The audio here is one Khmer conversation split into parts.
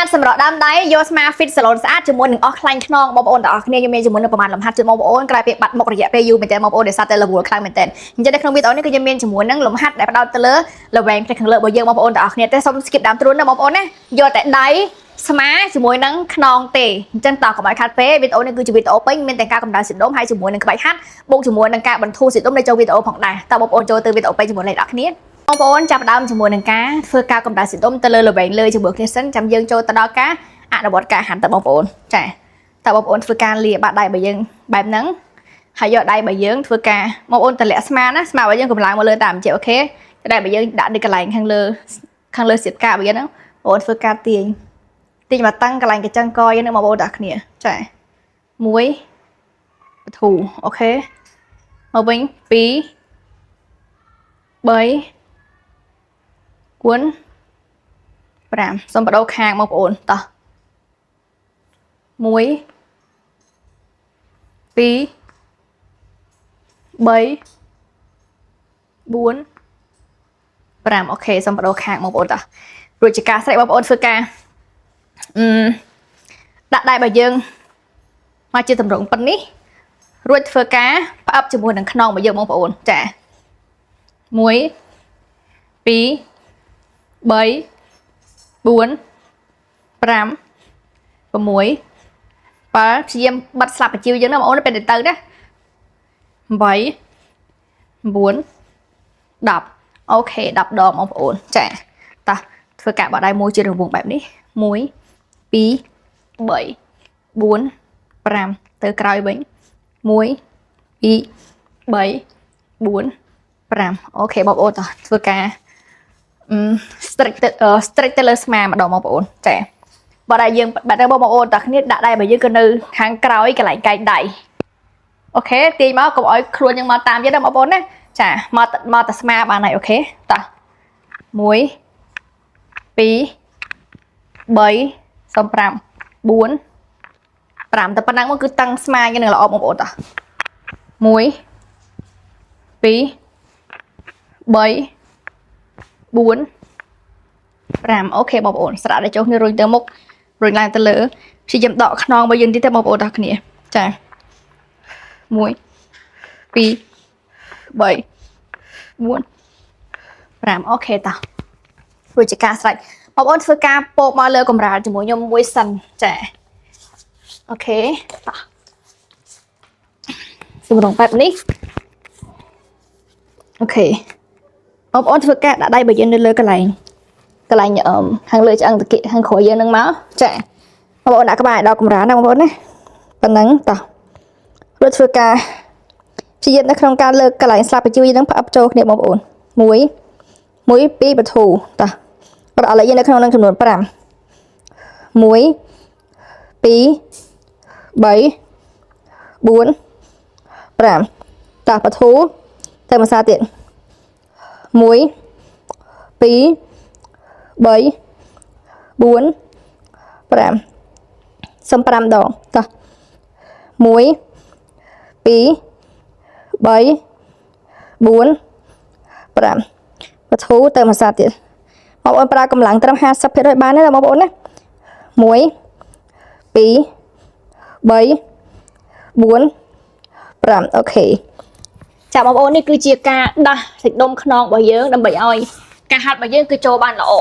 ហាត់សម្រាប់ដើមដៃយកស្មា fit salon ស្អាតជាមួយនឹងអស់ខ្លាញ់ខ្នងបងប្អូនទាំងអស់គ្នាខ្ញុំមានជាមួយនឹងប្រមាណលំហាត់ជួយបងប្អូនក្រោយពេលបាត់មុខរយៈពេលយូរមែនតើបងប្អូនដែលសាតែ level ខ្លាំងមែនតើអញ្ចឹងនៅក្នុងវីដេអូនេះគឺខ្ញុំមានជាមួយនឹងលំហាត់ដែលផ្ដោតទៅលើល្វែងផ្នែកខាងលើរបស់យើងបងប្អូនទាំងអស់គ្នាតែសូម skip ដើមទ្រូនណាបងប្អូនណាយកតែដៃស្មាជាមួយនឹងខ្នងទេអញ្ចឹងតើកុំឲ្យខាត់ពេកវីដេអូនេះគឺជាវីដេអូពេញមានតែការកម្ដៅសៀតដុំហើយជាមួយនឹងក្បាច់ហាត់បូកជាមួយនឹងការបន្ធូរសៀតដុំនៅចូលវីដេអូផងដែរតើបងប្អូនចូលទៅវីដេអូពេញជាមួយអ្នកនរគ្នាបងប្អូនចាប់ផ្ដើមជាមួយនឹងការធ្វើការកម្ដៅសៀតដុំទៅលើល្វែងលើជាមួយគ្នាសិនចាំយើងចូលទៅដល់ការអនុវត្តការហាត់តើបងប្អូនចាតើបងប្អូនធ្វើការលាបាក់ដៃរបស់យើងបែបហ្នឹងហើយយកដៃរបស់យើងធ្វើការបងប្អូនតម្លាក់ស្មាណាស្មារបស់យើងកម្លាំងមកលើតាមជិះអូខេដៃរបស់យើងដាក់នៅកន្លែងខាងលើសៀតការបស់យើងហ្នឹងបងប្អូនធ្វើការទាញមកតាំងកន្លែងកញ្ចឹងកយើងហ្នឹងបងប្អូនទាំងគ្នាចា1បធូអូខេមកវិញ2 3 4 5សូមបដូរខាងបងប្អូនតោះ1 2 3 4 5អូខេសូមបដូរខាងបងប្អូនតោះរួចជាការស្រែកបងប្អូនធ្វើការដាក់ដៃរបស់យើងមកជាតម្រងប៉ុណ្នេះរួចធ្វើការផ្អឹបជាមួយនឹងខ្នងរបស់យើងបងប្អូនចា1 2 3 4 5 6 7 8 9 10ព្យាយាមបិទស្លាប់បញ្ជីវយើងណាបងប្អូនពេលទៅណា8 9 10អូខេ10ដងបងប្អូនចាតោះធ្វើការបត់ដៃមួយជារង្វង់បែបនេះ1 2 3 4 5ទៅក្រោយវិញ1 2 3 4 5អូខេបងប្អូនតោះធ្វើការstretch ទៅលើស្មាម្ដងបងប្អូនចាបើដៃយើងបាត់ទៅបងប្អូនតោះគ្នាដាក់ដៃរបស់យើងក៏នៅខាងក្រោយកន្លែងកែងដៃអូខេទាញមកកុំឲ្យខ្លួនយើងមកតាមយើងណាបងប្អូនណាចាមកតែស្មាបានហើយអូខេតោះ1 2 3សុំ5 4 5តែប៉ុណ្ណឹងមកគឺតាំងស្មាយើងនឹងល្អបងប្អូនតោះ1 2 3 4 5អូខេបងប្អូនស្រាក់តែចុះគ្នារុញទៅមុខរុញឡើងទៅលើព្យាយាមដកខ្នងរបស់យើងទៀតទេបងប្អូនទាំងគ្នាចា1 2 3 4 5អូខេតោះរួចជាការស្រេចបងប្អូនធ្វើការពោកមកលើកម្រាលជាមួយខ្ញុំមួយសិនចាអូខេតោះសម្រងបែបនេះអូខេបងប្អូនធ្វើការដាក់ដៃរបស់យើងនៅលើកន្លែងខាងលើឆ្អឹងតាគៀកខាងក្រោយយើងនឹងមកចាបងប្អូនដាក់ក្បាលឲ្យដល់កម្រាលណាបងប្អូនណាប៉ុណ្ណឹងតោះរួចធ្វើការព្យាយាមនៅក្នុងការលើកកន្លែងស្លាបបញ្ជីយើងនឹងផ្អឹបចូលគ្នាបងប្អូន1 2បធូតោះឥឡូវយើងនៅក្នុងនឹងចំនួន5 1 2 3 4 5តោះបធូទៅមួយសាទៀត1 2 3 4 5សុំ5ដងតោះ1 2 3 4 5បធូទៅមួយសាទៀតបងប្អូនប្រើកម្លាំងត្រឹម 50% បានទេបងប្អូនណា1 2 3 4 5អូខេចាបងប្អូននេះគឺជាការដាស់សាច់ដុំខ្នងរបស់យើងដើម្បីឲ្យការហាត់របស់យើងគឺចូលបានល្អ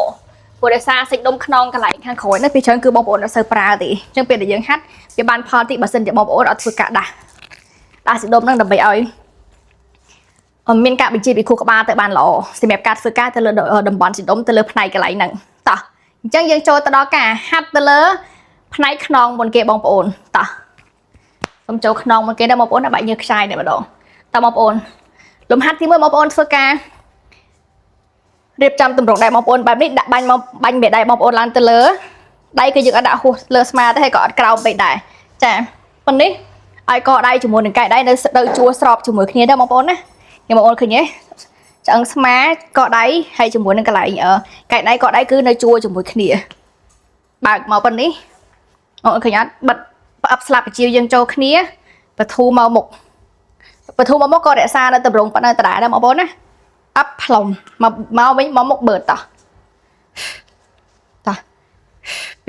ព្រោះដោយសារសាច់ដុំខ្នងកន្លែងខាងក្រោយនេះពីច្រើនគឺបងប្អូនអត់សូវប្រើទេអញ្ចឹងពេលដែលយើងហាត់វាបានផលតិចបើសិនជាបងប្អូនអត់ធ្វើការដាស់សាច់ដុំហ្នឹងដើម្បីឲ្យមានការបញ្ជាពីខួរក្បាលទៅបានល្អសម្រាប់ការធ្វើការទៅលើតំបន់សាច់ដុំទៅលើផ្នែកកន្លែងហ្នឹងតោះអញ្ចឹងយើងចូលទៅដល់ការហាត់ទៅលើផ្នែកខ្នងមុនគេបងប្អូនតោះសូមចូលខ្នងមុនគេដែរបងប្អូនបែកញើសខ្ចាយតែម្ដងតើបងប្អូនលំហាត់ទី1បងប្អូនធ្វើការរៀបចំទម្រង់ដៃបងប្អូនបែបនេះដាក់បាញ់មេដៃបងប្អូនឡើងទៅលើដៃគឺយើងអត់ដាក់ហួសលើស្មាទេហើយក៏អត់ក្រោមពេកដែរចាប៉ុណ្នេះឲ្យកដៃជាមួយនឹងកែដៃនៅជួរស្របជាមួយគ្នាដែរបងប្អូនណាខ្ញុំបងប្អូនឃើញទេឆ្អឹងស្មាកដៃហើយជាមួយនឹងកន្លែងកែដៃកដៃគឺនៅជួរជាមួយគ្នាបើកមកប៉ុណ្នេះបងប្អូនឃើញអត់បិទផ្អឹបស្លាបបញ្ជីយើងចូលគ្នាបធូមកមុខក៏រក្សានៅតម្រងប៉ុណ្ណឹងដដែលដែរបងប្អូនណាអប់ផ្លុំមកវិញមកមុខបើតោះ2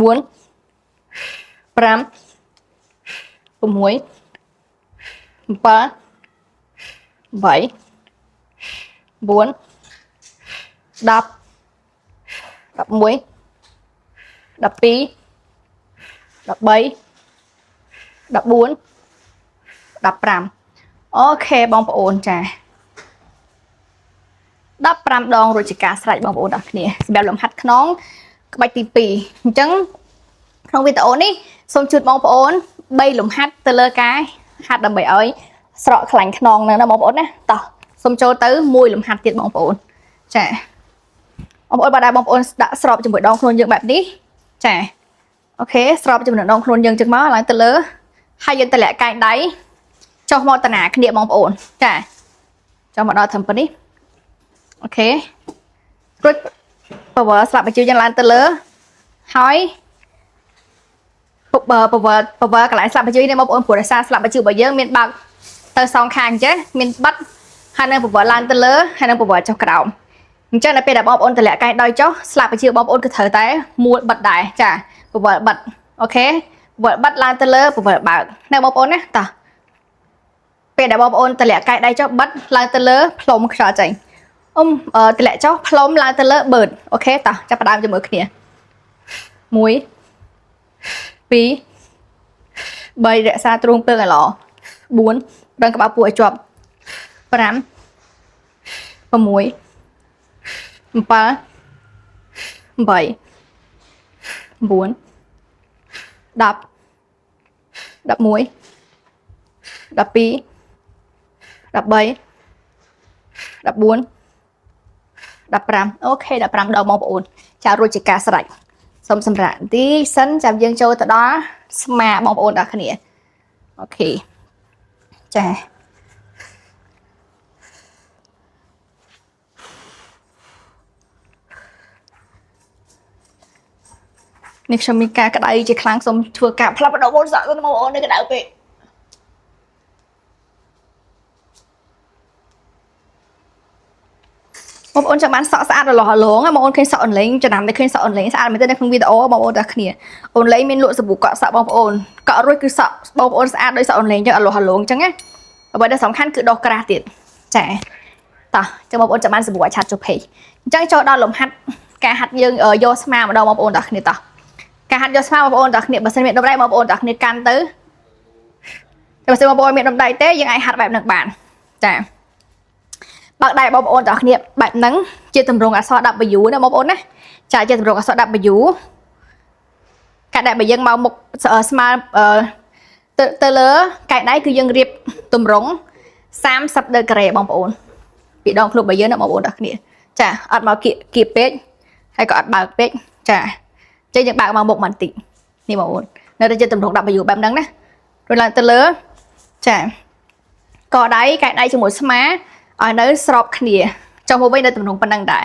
4 5 6 7 8 4 10 11 12 13 14 15 អូខេបងប្អូនចា15ដងរួចជាការស្រេចបងប្អូនអរគ្នាសម្រាប់លំហាត់ខ្នងក្បាច់ទី2អញ្ចឹងក្នុងវីដេអូនេះសូមជូនបងប្អូន3លំហាត់ទៅលើការហាត់ដើម្បីឲ្យស្រកខ្លាញ់ខ្នងណាបងប្អូនណាតោះសូមចូលទៅមួយលំហាត់ទៀតបងប្អូនចាបងប្អូនបើដែរបងប្អូនដាក់ស្របជាមួយដងខ្លួនយើងបែបនេះចាអូខេស្របជាមួយដងខ្លួនយើងចឹងមកឡើងទៅលើហើយយើងតម្លាក់កែងដៃចុះមកតាណាគ្នាបងប្អូនចាចុះមកដល់ត្រឹមប៉ុណ្នេះអូខេរួចបវរស្លាប់បញ្ជូរយ៉ាងឡើងទៅលើហើយបវរកន្លែងស្លាប់បញ្ជូរនេះបងប្អូនព្រោះរសារស្លាប់បញ្ជូររបស់យើងមានបើកទៅសងខាងអញ្ចឹងមានបិទហើយនឹងបវរឡើងទៅលើហើយនឹងបវរចុះក្រោមអញ្ចឹងដល់ពេលដែលបងប្អូនតម្លាក់កែងដៃចុះស្លាប់បញ្ជូរបងប្អូនគឺត្រូវតែមួលបិទដែរចាបវរបិទអូខេបវរបិទឡើងទៅលើបវរបើកណែបងប្អូនណាតោះពេលដែលបងប្អូនតម្លាក់កែងដៃចុះបិទឡើងទៅលើផ្លុំខ្យល់ចេញតម្លាក់ចុះផ្លុំឡើងទៅលើបឺតអូខេតោះចាប់ផ្ដើមជាមួយគ្នា1 2 3រក្សាទ្រូងពើកន្លោ4រឹងក្បាលពោះឲ្យជាប់5 6 7 8 9 10 11 12 13 14 15អូខេ15ដងបងប្អូនចារួចជាការស្រេចសូមសម្រាប់ទីសិនចាំយើងចូលទៅដល់ស្មាបងប្អូនដល់គ្នាអូខេចានេះខ្ញុំមានការក្តៅជាខ្លាំងសូមធ្វើការផ្លាប់បដោបងប្អូននេះក្តៅពេកបងប្អូនចាំបានសក់ស្អាតរលោះរលោងបងប្អូនឃើញសក់អនឡាញចំណាំតែឃើញសក់អនឡាញស្អាតមែនទេនៅក្នុងវីដេអូបងប្អូនទាំងគ្នាអនឡាញមានលក់សាប៊ូកក់សក់បងប្អូនកក់រួចគឺសក់បងប្អូនស្អាតដោយសក់អនឡាញចឹងរលោះរលោងចឹងណាអ្វីដែលសំខាន់គឺដុសក្រាស់ទៀតចាតោះចឹងបងប្អូនចាំបានសាប៊ូឲ្យឆាត់ចុះពេកអញ្ចឹងចូលដល់លំហាត់ការហាត់យើងយកស្មាម្ដងបងប្អូនទាំងគ្នាតោះការហាត់យកស្មាបងប្អូនទាំងគ្នាបើសិនមានដុំដៃបងប្អូនទាំងគ្នាកាន់ទៅតែបើសិនបងប្អូនមានដុំដៃទេយើងអាចហាត់បែបហ្នឹងបានចាបើកដៃបងប្អូនទាំងគ្នាបែបហ្នឹងជាទម្រង់អក្សរ W ណាបងប្អូនណាចាជាទម្រង់អក្សរ W កាត់ដៃបើយើងមកមុខស្មើទៅលើកែដៃគឺយើងរៀបទម្រង់30ដឺក្រេបងប្អូនពីដងខ្លួនរបស់យើងណាបងប្អូនទាំងគ្នាចាអត់មកគៀបពេកហើយក៏អត់បើកពេកចាចេះយើងបើកមកមុខបន្តិចនេះបងប្អូននៅតែជាទម្រង់ W បែបហ្នឹងណារួចឡើងទៅលើចាកដៃកែដៃជាមួយស្មាឲ្យនៅស្របគ្នាចុះមកវិញនៅទម្រង់ប៉ុណ្ណឹងដែរ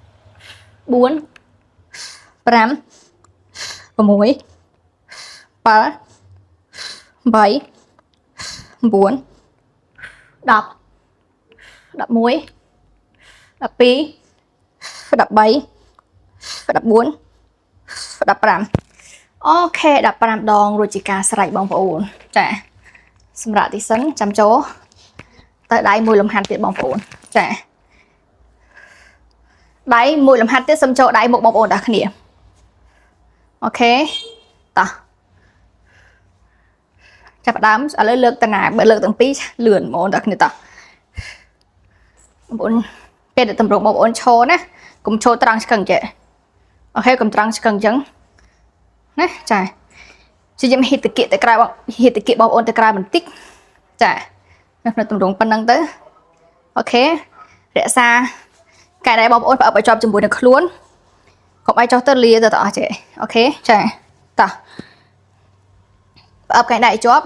4 5 6 7 8 9 10 11 12 13 14 15 អូខេ15ដងរួចជាការស្រេចបងប្អូនចាសម្រាប់ទីសិនចាំចូលទៅដៃមួយលំហាត់ទៀតបងប្អូនចាដៃមួយលំហាត់ទៀតសុំចូលដៃមុខបងប្អូនទាំងគ្នាអូខេតោះចាប់ផ្ដើមឥឡូវលើកតាណាបើលើកទាំងពីរលឿនបងប្អូនទាំងគ្នាតោះបងប្អូនពេលដែលតម្រង់បងប្អូនឈរណាកុំឈរត្រង់ឆ្កឹងចេះអូខេកុំត្រង់ឆ្កឹងអញ្ចឹងណាចាជាខ្ញុំហ៊ានតាគៀកទៅក្រៅបងហ៊ានតាគៀកបងប្អូនទៅក្រៅបន្តិចចានៅតម្រង់ប៉ុណ្ណឹងទៅអូខេរក្សាកែដៃបងប្អូនប្រអប់ឲ្យជាប់ជាមួយនឹងខ្លួនកុំឲ្យចុះទៅលាទៅអស់ចេះអូខេចាតោះប្រអប់កែដៃជាប់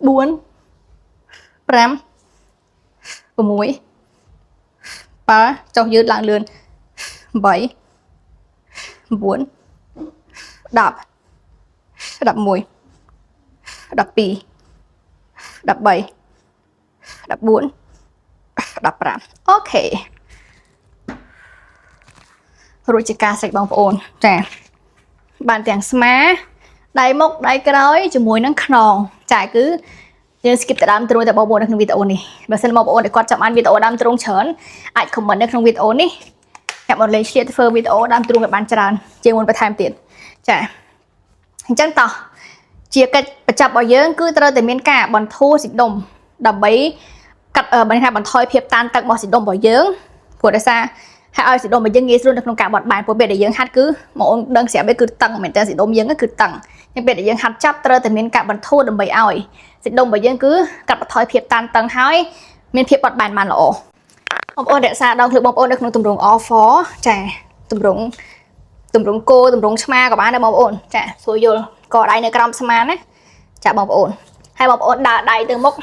4 5 6 7 cho dư lạng lươn 7 4 10 11 12 13 14 15 ok រួចជាការស្រេចបងប្អូនចាបានទាំងស្មាដៃមុខដៃក្រោយជាមួយនឹងខ្នងចាគឺយើង skip ទៅដើមទ្រូងតែបងប្អូននៅក្នុងវីដេអូនេះបើសិនបងប្អូនដែលគាត់ចាប់បានវីដេអូដើមទ្រូងច្រើនអាច comment នៅក្នុងវីដេអូនេះខ្ញុំមកលេងឆ្លៀតធ្វើវីដេអូដើមទ្រូងឲ្យបានច្រើនជាងមុនបន្ថែមទៀតចាអញ្ចឹងតោះជាកិច្ចបញ្ចប់របស់យើងគឺត្រូវតែមានការបន្ធូរស៊ីដុំដើម្បីកាត់បញ្ហាបន្ថយភាពតានតឹងរបស់ស៊ីដុំរបស់យើងព្រោះដោយសារហើយឲ្យស៊ីដុំរបស់យើងងាយស្រួលនៅក្នុងការបត់បែនព្រោះពេលដែលយើងហាត់គឺបងប្អូនដឹងស្រាប់ទេគឺតឹងមែនតើស៊ីដុំយើងគឺតឹងnhưngពេលដែលយើងហាត់ចាប់ត្រូវតែមានការបន្ធូរដើម្បីឲ្យសាច់ដុំរបស់យើងគឺកាត់បន្ថយភាពតានតឹងហើយមានភាពបត់បែនបានល្អបងប្អូនរក្សាដងខ្លួនបងប្អូននៅក្នុងទម្រង់ all4 ចាទម្រង់គោទម្រង់ឆ្មាក៏បានដែរបងប្អូនចាស្រួលយល់កដៃនៅក្រោមស្មាណាចាបងប្អូនហើយបងប្អូនដើរដៃទៅមុខ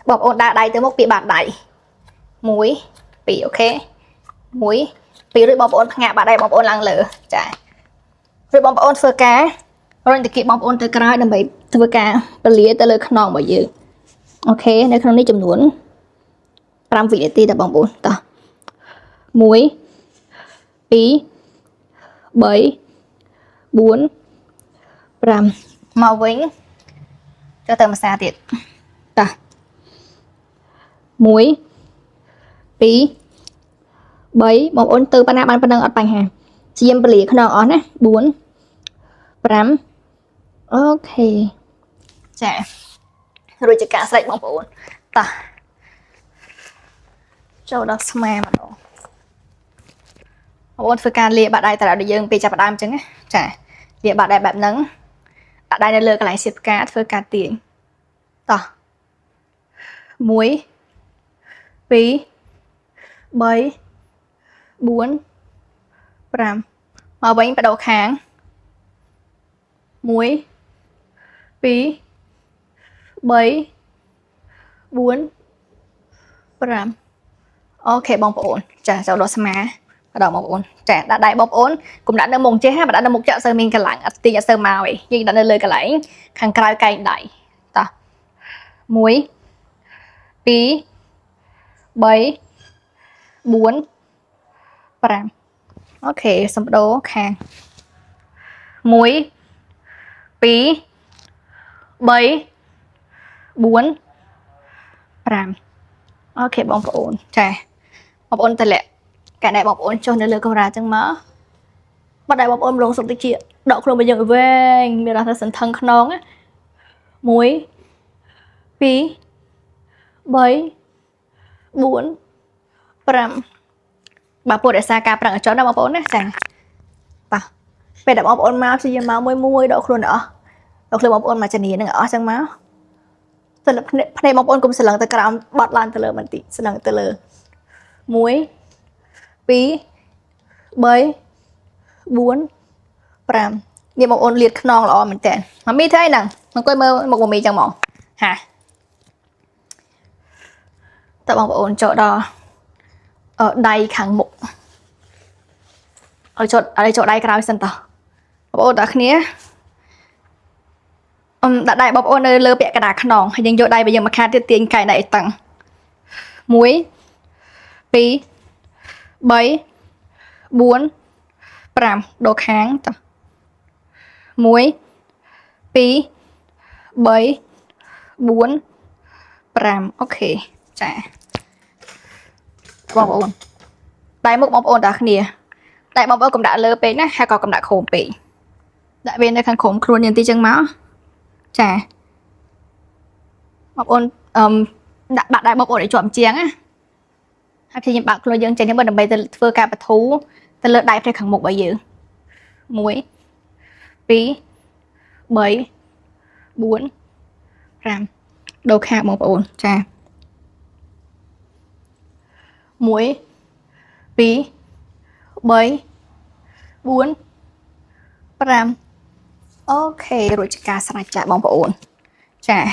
បងប្អូនដើរដៃទៅមុខពីបាតដៃ1 2អូខេ1 2រួចបងប្អូនផ្ងាក់បាតដៃបងប្អូនឡើងលើចារួចបងប្អូនធ្វើការរុញតាគីបងប្អូនទៅក្រោយដើម្បីធ្វើការពលាទៅលើខ្នងរបស់យើងអូខេនៅក្នុងនេះចំនួន5 វិនាទីតើបងប្អូនតោះ1 2 3 4 5មកវិញចូលទៅម្សាទៀតតោះ1 2 3បងប្អូនទៅប៉ុណ្ណាបានប៉ុណ្ណឹងអត់បញ្ហាជាមពលាខ្នងអស់ណា4 5អូខេចារួចជាការស្រេចបងប្អូនតោះចូលដល់ស្មាម្ដងបងប្អូនធ្វើការលាបាតដៃតាដល់យើងពេលចាប់ផ្ដើមអញ្ចឹងណាចាលាបាតដៃបែបហ្នឹងដាក់ដៃនៅលើកន្លែងសៀតផ្កាធ្វើការទាញតោះ1 2 3 4 5មកវិញបដូរខាង1 2 3 4 5អូខេបងប្អូនចាចូលដល់ស្មាម្ដងបងប្អូនចាដាក់ដៃបងប្អូនកុំដាក់នៅមុខចេះបើដាក់នៅមុខចាក់សូវមានកលាំងអត់ទីអត់សូវមកឯងយើងដាក់នៅលើកន្លែងខាងក្រៅកែងដៃតោះ1 2 3 4 5អូខេសំបដូរខាង1 2 3 4 5អូខេបងប្អូនចាបងប្អូនតម្លាក់កែដៃបងប្អូនចុះនៅលើកាមេរ៉ាចឹងមកបាត់ដៃបងប្អូនម្លងសុកតិចដកខ្លួនរបស់យើងឲ្យវែងមានរសសន្ធឹងខ្នង1 2 3 4 5បើពុទ្ធរក្សាការប្រឹងអចន់ណាបងប្អូនណាចាតោះពេលដែលបងប្អូនមកព្យាយាមមកមួយដកខ្លួនអស់ដកខ្លួនបងប្អូនមកជំនាញនឹងអស់ចឹងមកស្លឹកភ្នែកបងប្អូនកុំស្លឹងទៅក្រោមបត់ឡើងទៅលើបន្តិចស្លឹងទៅលើ1 2 3 4 5នេះបងប្អូនលាតខ្នងល្អមែនតើម៉ាមីធ្វើអីហ្នឹងអង្គុយមើលមុខម៉ាមីចឹងហ្មងហាតើបងប្អូនចូលដល់ដៃខាងមុខឲ្យចូលដៃក្រោយសិនតោះបងប្អូនទាំងគ្នាដាក់ដៃបងប្អូននៅលើពាក់កណ្ដាលខ្នងហើយយើងយកដៃរបស់យើងមកខាត់ទៀតទាញកែដៃឲ្យតឹង1 2 3 4 5ដូរខាងតោះ1 2 3 4 5អូខេចាបងប្អូនដៃមុខបងប្អូនទាំងគ្នាដៃបងប្អូនកុំដាក់លើពេកណាហើយក៏កុំដាក់ខោមពេកដាក់វានៅខាងក្រោមខ្លួនយ៉ាងទីចឹងមកចាបងប្អូនដាក់បាក់ដៃបងប្អូនឲ្យជាប់ជាងណាហើយព្យាយាមបាក់ខ្លួនយើងចេញទៅដើម្បីទៅធ្វើការបន្ធូរទៅលើដៃផ្នែកខាងមុខរបស់យើង1 2 3 4 5 3 4 5 đồ khác một ổn cha 1 2 3 4 5 ok rồi cả sạch chạy bóng ổn cha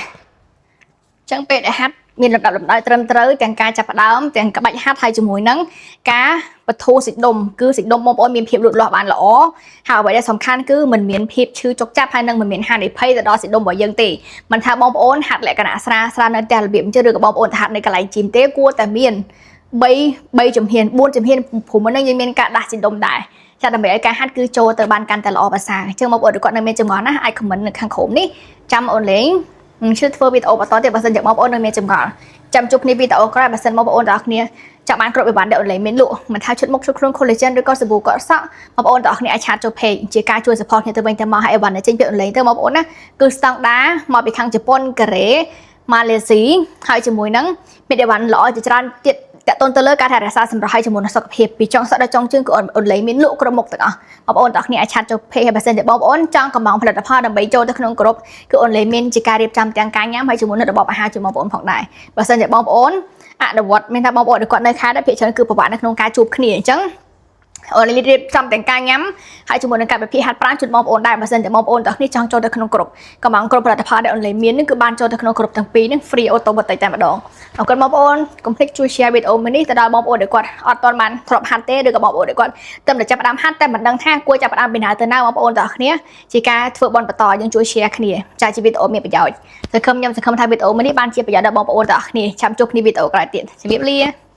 chẳng biết để hát miền lập đai trâm tới tiền ca chập đám tiền các bạn hát hay cho mùi nắng cá và thô xịt đom cứ xịt đom bom miền phiệp lụt lọt bạn lỏ hào vậy đây sòng khăn cứ mình miền phiệp chư chọc chắp hai năng mình miền hai để pay từ đó xịt đom bởi dân tỷ mình thà bom ổn hạt lại cả nã sa nơi tiền biểm chưa được bom ổn hạt này cả lại chìm té cua tại miền bay chấm hiền buôn chấm hiền phủ mình đang miền cả đạt xịt đom đại cha đặc biệt cái hát cứ trôi từ ban can tại lọ và xà chưa bom ổn được còn nơi miền chấm ngón á ai comment được khang khổm ní chăm ổn lấyชื่อเฟอร์วิดโอปตอนเดี๋ยวบัสเซนจากมอบโอนในเมจมก่อนจำจุกนี้วิดโอก็ได้บัสเซนมอบโอนดอกเนี่ยจากมันกรบไปบ้านเดี๋ยวเลยเมนลุมันท้าชุดมกชุดเครื่องคอลลาเจนหรือก็สบู่ก็ซักมอบโอนดอกเนี่ยชาร์จโจเพย์เจียการช่วยสปอร์ตเนี่ยตัวเองจะมาให้วันเนี่ยจริงเป็นเลยตัวมอบโอนนะคือสตางด้ามาไปครั้งญี่ปุ่นกระเรมาเลเซียให้จมูกนั้นเป็นเดี๋ยววันหล่อจะจานเจ็ดแต่ต้นตะเลิกการถ่ายรักษาสำหรับให้จมูกนักสุขภาพปีจ้องสัตว์จ้องจึงก็อ่อนเลยมิ้นลุกระมกต่างมอบโอนดอกเนี่ยชาร์จโจเพย์ให้บัสเซนจากมอบโอนจ้องกำลังผลิตภัณฑ์ดำใบโจตะขนมกรบคืออ่อนเลยมิ้นจีการเรียบจำแต่งการย้ำให้จมูกนักระบบอาหารจมูกมอบโอนผ่องได้บัสเซนจากมอบโอนอ่ะเดี๋ยววัดไม่ทำมอบโอนเดี๋ยวก่อนในค้าได้เพียงเชิญคือประวัตินักนงการจูบขณีจังในรีบจำแต่งการย้ำให้จมูกในการไปพิหัดปรางจุดมอบโอนได้บัสเซนจากมอบโอนดอกนี่จ้องโจตะขนมกรบกำลังกรบผลิตภัณฑ์ได้อ่อนเลยมิ้นนี่คือบ้านโจตะขนมกรบทั้งปีนี่ฟรีออโต้บัตรแต่มาดองเอากันมอบโอนคอมพลีทช่วยแชร์วิดีโอมันนี่แต่ดาวมอบโอนเดี๋ยวก่อนออดตอนมันทรอปฮันเต้เดี๋ยวก็มอบโอนเดี๋ยวก่อนเติมเดี๋ยวจะประดามฮันแต่มันดังท่ากลัวจะประดามเป็นหาเตอร์หน้ามอบโอนต่อเนี้ยจีการฝึกบอลประต่อยังช่วยแชร์ขณีจ่ายชีวิตโอมีประโยชน์จะคำย้ำจะคำทายวิดีโอมันนี่บ้านเชียร์ประโยชน์ดาวมอบโอนต่อเนี้ยช้ำจุกนี่วิดีโอกระติดชีวิตเลี้ย